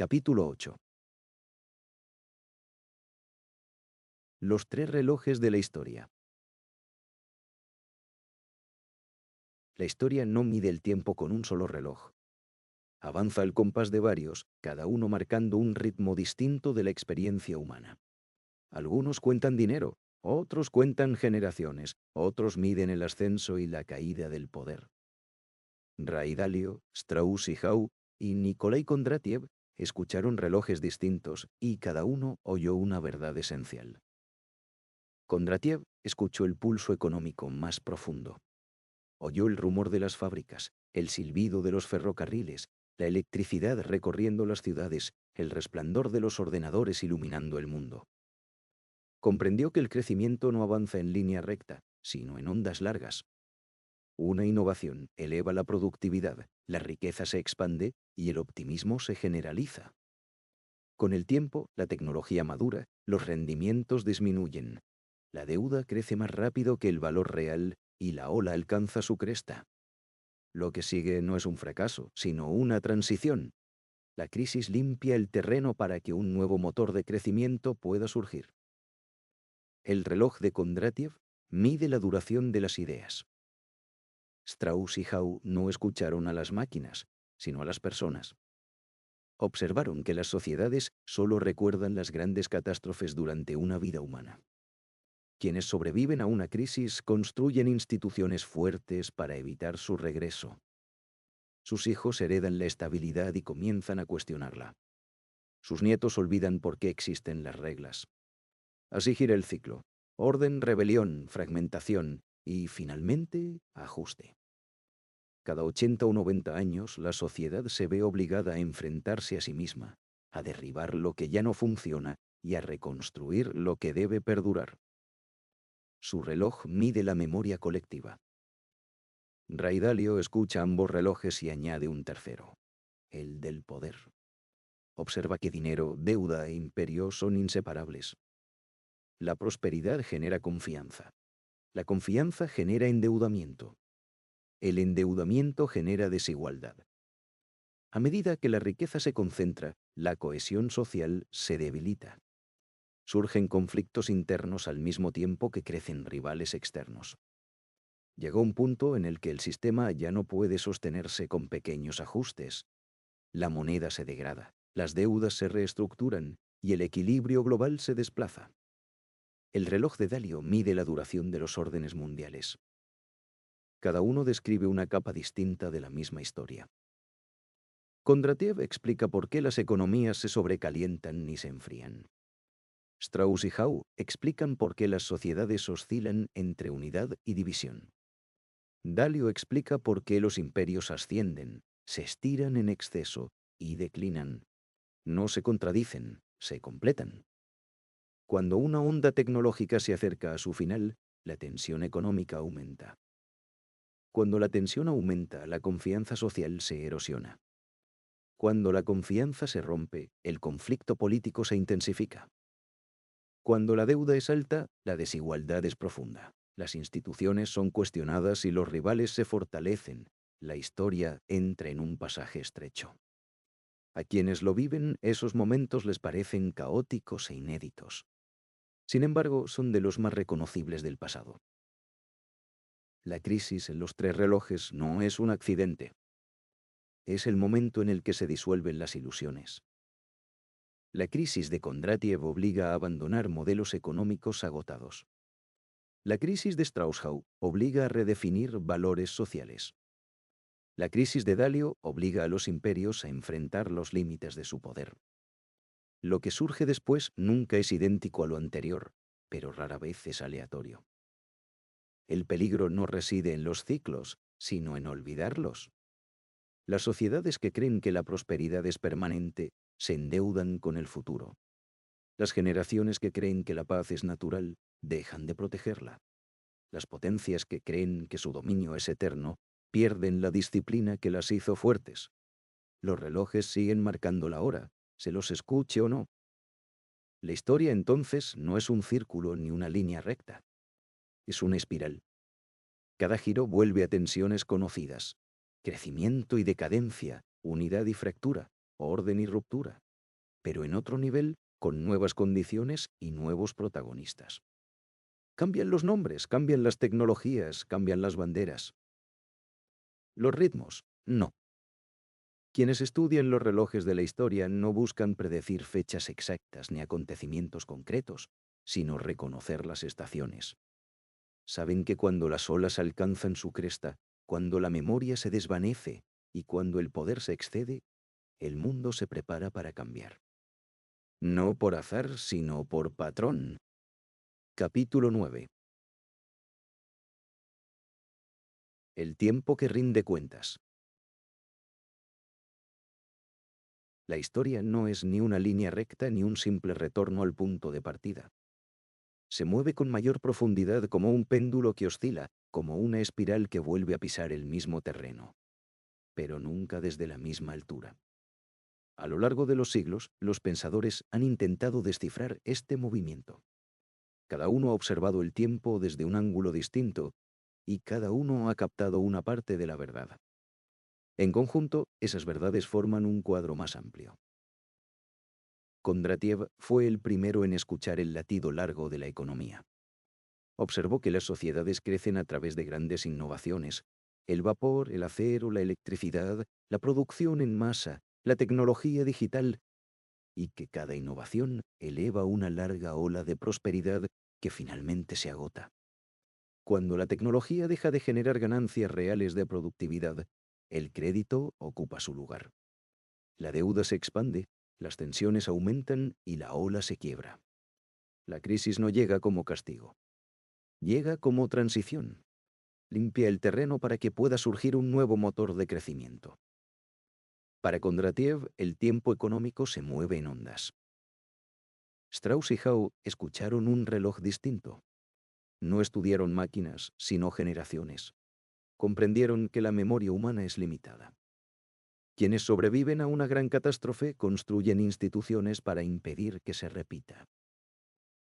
Capítulo 8. Los tres relojes de la historia. La historia no mide el tiempo con un solo reloj. Avanza el compás de varios, cada uno marcando un ritmo distinto de la experiencia humana. Algunos cuentan dinero, otros cuentan generaciones, otros miden el ascenso y la caída del poder. Ray Dalio, Strauss y Howe y Nikolai Kondratiev escucharon relojes distintos y cada uno oyó una verdad esencial. Kondratiev escuchó el pulso económico más profundo. Oyó el rumor de las fábricas, el silbido de los ferrocarriles, la electricidad recorriendo las ciudades, el resplandor de los ordenadores iluminando el mundo. Comprendió que el crecimiento no avanza en línea recta, sino en ondas largas. Una innovación eleva la productividad, la riqueza se expande y el optimismo se generaliza. Con el tiempo, la tecnología madura, los rendimientos disminuyen. La deuda crece más rápido que el valor real y la ola alcanza su cresta. Lo que sigue no es un fracaso, sino una transición. La crisis limpia el terreno para que un nuevo motor de crecimiento pueda surgir. El reloj de Kondratiev mide la duración de las ideas. Strauss y Howe no escucharon a las máquinas, sino a las personas. Observaron que las sociedades solo recuerdan las grandes catástrofes durante una vida humana. Quienes sobreviven a una crisis construyen instituciones fuertes para evitar su regreso. Sus hijos heredan la estabilidad y comienzan a cuestionarla. Sus nietos olvidan por qué existen las reglas. Así gira el ciclo. Orden, rebelión, fragmentación y, finalmente, ajuste. Cada 80 o 90 años, la sociedad se ve obligada a enfrentarse a sí misma, a derribar lo que ya no funciona y a reconstruir lo que debe perdurar. Su reloj mide la memoria colectiva. Ray Dalio escucha ambos relojes y añade un tercero, el del poder. Observa que dinero, deuda e imperio son inseparables. La prosperidad genera confianza. La confianza genera endeudamiento. El endeudamiento genera desigualdad. A medida que la riqueza se concentra, la cohesión social se debilita. Surgen conflictos internos al mismo tiempo que crecen rivales externos. Llegó un punto en el que el sistema ya no puede sostenerse con pequeños ajustes. La moneda se degrada, las deudas se reestructuran y el equilibrio global se desplaza. El reloj de Dalio mide la duración de los órdenes mundiales. Cada uno describe una capa distinta de la misma historia. Kondratiev explica por qué las economías se sobrecalientan y se enfrían. Strauss y Howe explican por qué las sociedades oscilan entre unidad y división. Dalio explica por qué los imperios ascienden, se estiran en exceso y declinan. No se contradicen, se completan. Cuando una onda tecnológica se acerca a su final, la tensión económica aumenta. Cuando la tensión aumenta, la confianza social se erosiona. Cuando la confianza se rompe, el conflicto político se intensifica. Cuando la deuda es alta, la desigualdad es profunda. Las instituciones son cuestionadas y los rivales se fortalecen. La historia entra en un pasaje estrecho. A quienes lo viven, esos momentos les parecen caóticos e inéditos. Sin embargo, son de los más reconocibles del pasado. La crisis en los tres relojes no es un accidente. Es el momento en el que se disuelven las ilusiones. La crisis de Kondratiev obliga a abandonar modelos económicos agotados. La crisis de Strauss-Howe obliga a redefinir valores sociales. La crisis de Dalio obliga a los imperios a enfrentar los límites de su poder. Lo que surge después nunca es idéntico a lo anterior, pero rara vez es aleatorio. El peligro no reside en los ciclos, sino en olvidarlos. Las sociedades que creen que la prosperidad es permanente se endeudan con el futuro. Las generaciones que creen que la paz es natural dejan de protegerla. Las potencias que creen que su dominio es eterno pierden la disciplina que las hizo fuertes. Los relojes siguen marcando la hora, se los escuche o no. La historia entonces no es un círculo ni una línea recta. Es una espiral. Cada giro vuelve a tensiones conocidas. Crecimiento y decadencia, unidad y fractura, orden y ruptura. pero en otro nivel, con nuevas condiciones y nuevos protagonistas. Cambian los nombres, cambian las tecnologías, cambian las banderas. Los ritmos, no. Quienes estudian los relojes de la historia no buscan predecir fechas exactas ni acontecimientos concretos, sino reconocer las estaciones. Saben que cuando las olas alcanzan su cresta, cuando la memoria se desvanece y cuando el poder se excede, el mundo se prepara para cambiar. No por azar, sino por patrón. Capítulo 9. El tiempo que rinde cuentas. La historia no es ni una línea recta ni un simple retorno al punto de partida. Se mueve con mayor profundidad como un péndulo que oscila, como una espiral que vuelve a pisar el mismo terreno, pero nunca desde la misma altura. A lo largo de los siglos, los pensadores han intentado descifrar este movimiento. Cada uno ha observado el tiempo desde un ángulo distinto y cada uno ha captado una parte de la verdad. En conjunto, esas verdades forman un cuadro más amplio. Kondratiev fue el primero en escuchar el latido largo de la economía. Observó que las sociedades crecen a través de grandes innovaciones: el vapor, el acero, la electricidad, la producción en masa, la tecnología digital, y que cada innovación eleva una larga ola de prosperidad que finalmente se agota. Cuando la tecnología deja de generar ganancias reales de productividad, el crédito ocupa su lugar. La deuda se expande, las tensiones aumentan y la ola se quiebra. La crisis no llega como castigo. Llega como transición. Limpia el terreno para que pueda surgir un nuevo motor de crecimiento. Para Kondratiev, el tiempo económico se mueve en ondas. Strauss y Howe escucharon un reloj distinto. No estudiaron máquinas, sino generaciones. Comprendieron que la memoria humana es limitada. Quienes sobreviven a una gran catástrofe construyen instituciones para impedir que se repita.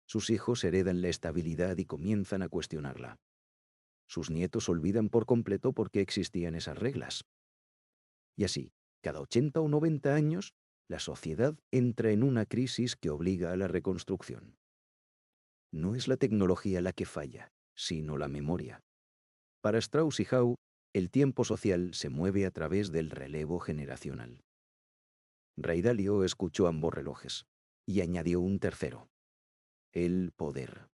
Sus hijos heredan la estabilidad y comienzan a cuestionarla. Sus nietos olvidan por completo por qué existían esas reglas. Y así, cada 80 o 90 años, la sociedad entra en una crisis que obliga a la reconstrucción. No es la tecnología la que falla, sino la memoria. Para Strauss y Howe, el tiempo social se mueve a través del relevo generacional. Ray Dalio escuchó ambos relojes y añadió un tercero: el poder.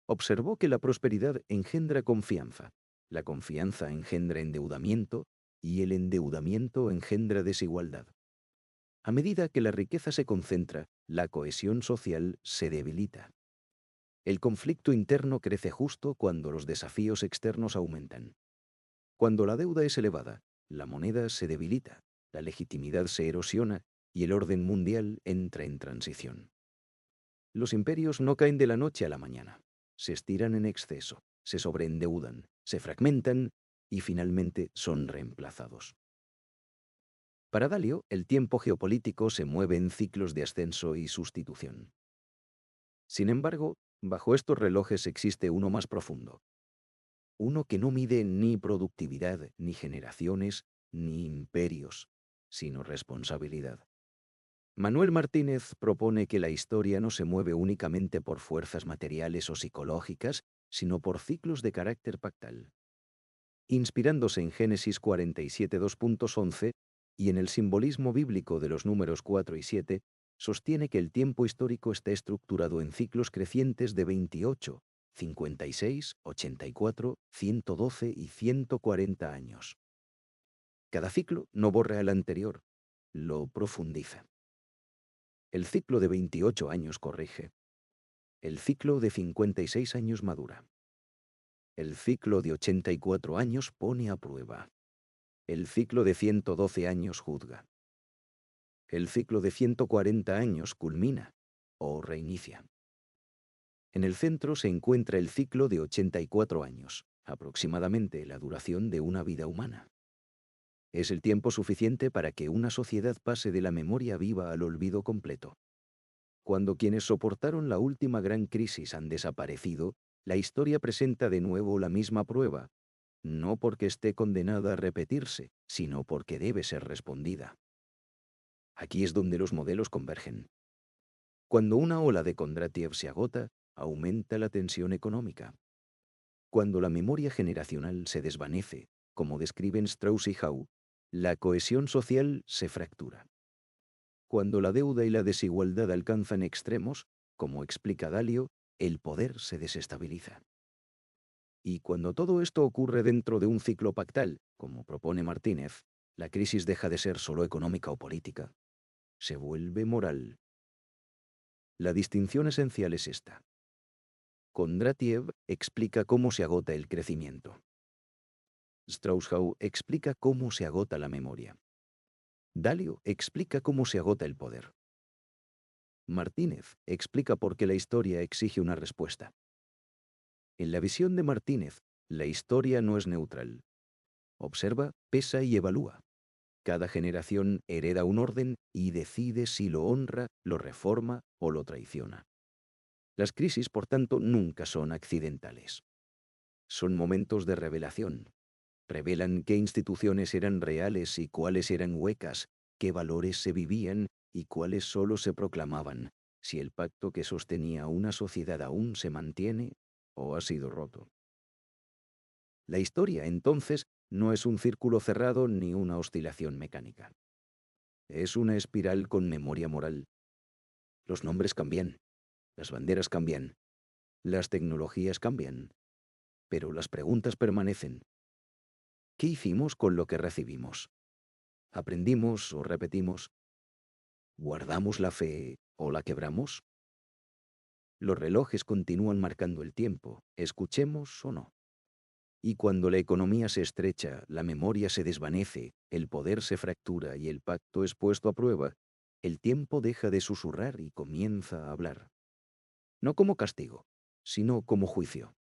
Observó que la prosperidad engendra confianza, la confianza engendra endeudamiento y el endeudamiento engendra desigualdad. A medida que la riqueza se concentra, la cohesión social se debilita. El conflicto interno crece justo cuando los desafíos externos aumentan. Cuando la deuda es elevada, la moneda se debilita, la legitimidad se erosiona y el orden mundial entra en transición. Los imperios no caen de la noche a la mañana. Se estiran en exceso, se sobreendeudan, se fragmentan y finalmente son reemplazados. Para Dalio, el tiempo geopolítico se mueve en ciclos de ascenso y sustitución. Sin embargo, bajo estos relojes existe uno más profundo. Uno que no mide ni productividad, ni generaciones, ni imperios, sino responsabilidad. Manuel Martínez propone que la historia no se mueve únicamente por fuerzas materiales o psicológicas, sino por ciclos de carácter pactal. Inspirándose en Génesis 47 2.11 y en el simbolismo bíblico de los números 4 y 7, sostiene que el tiempo histórico está estructurado en ciclos crecientes de 28, 56, 84, 112 y 140 años. Cada ciclo no borra el anterior, lo profundiza. El ciclo de 28 años corrige. El ciclo de 56 años madura. El ciclo de 84 años pone a prueba. El ciclo de 112 años juzga. El ciclo de 140 años culmina o reinicia. En el centro se encuentra el ciclo de 84 años, aproximadamente la duración de una vida humana. Es el tiempo suficiente para que una sociedad pase de la memoria viva al olvido completo. Cuando quienes soportaron la última gran crisis han desaparecido, la historia presenta de nuevo la misma prueba, no porque esté condenada a repetirse, sino porque debe ser respondida. Aquí es donde los modelos convergen. Cuando una ola de Kondratiev se agota, aumenta la tensión económica. Cuando la memoria generacional se desvanece, como describen Strauss y Howe, la cohesión social se fractura. Cuando la deuda y la desigualdad alcanzan extremos, como explica Dalio, el poder se desestabiliza. Y cuando todo esto ocurre dentro de un ciclo pactal, como propone Martínez, la crisis deja de ser solo económica o política, se vuelve moral. La distinción esencial es esta. Kondratiev explica cómo se agota el crecimiento. Strauss-Howe explica cómo se agota la memoria. Dalio explica cómo se agota el poder. Martínez explica por qué la historia exige una respuesta. En la visión de Martínez, la historia no es neutral. Observa, pesa y evalúa. Cada generación hereda un orden y decide si lo honra, lo reforma o lo traiciona. Las crisis, por tanto, nunca son accidentales. Son momentos de revelación. Revelan qué instituciones eran reales y cuáles eran huecas, qué valores se vivían y cuáles solo se proclamaban, si el pacto que sostenía una sociedad aún se mantiene o ha sido roto. La historia, entonces, no es un círculo cerrado ni una oscilación mecánica. Es una espiral con memoria moral. Los nombres cambian, las banderas cambian, las tecnologías cambian, pero las preguntas permanecen. ¿Qué hicimos con lo que recibimos? ¿Aprendimos o repetimos? ¿Guardamos la fe o la quebramos? Los relojes continúan marcando el tiempo, escuchemos o no. Y cuando la economía se estrecha, la memoria se desvanece, el poder se fractura y el pacto es puesto a prueba, el tiempo deja de susurrar y comienza a hablar. No como castigo, sino como juicio.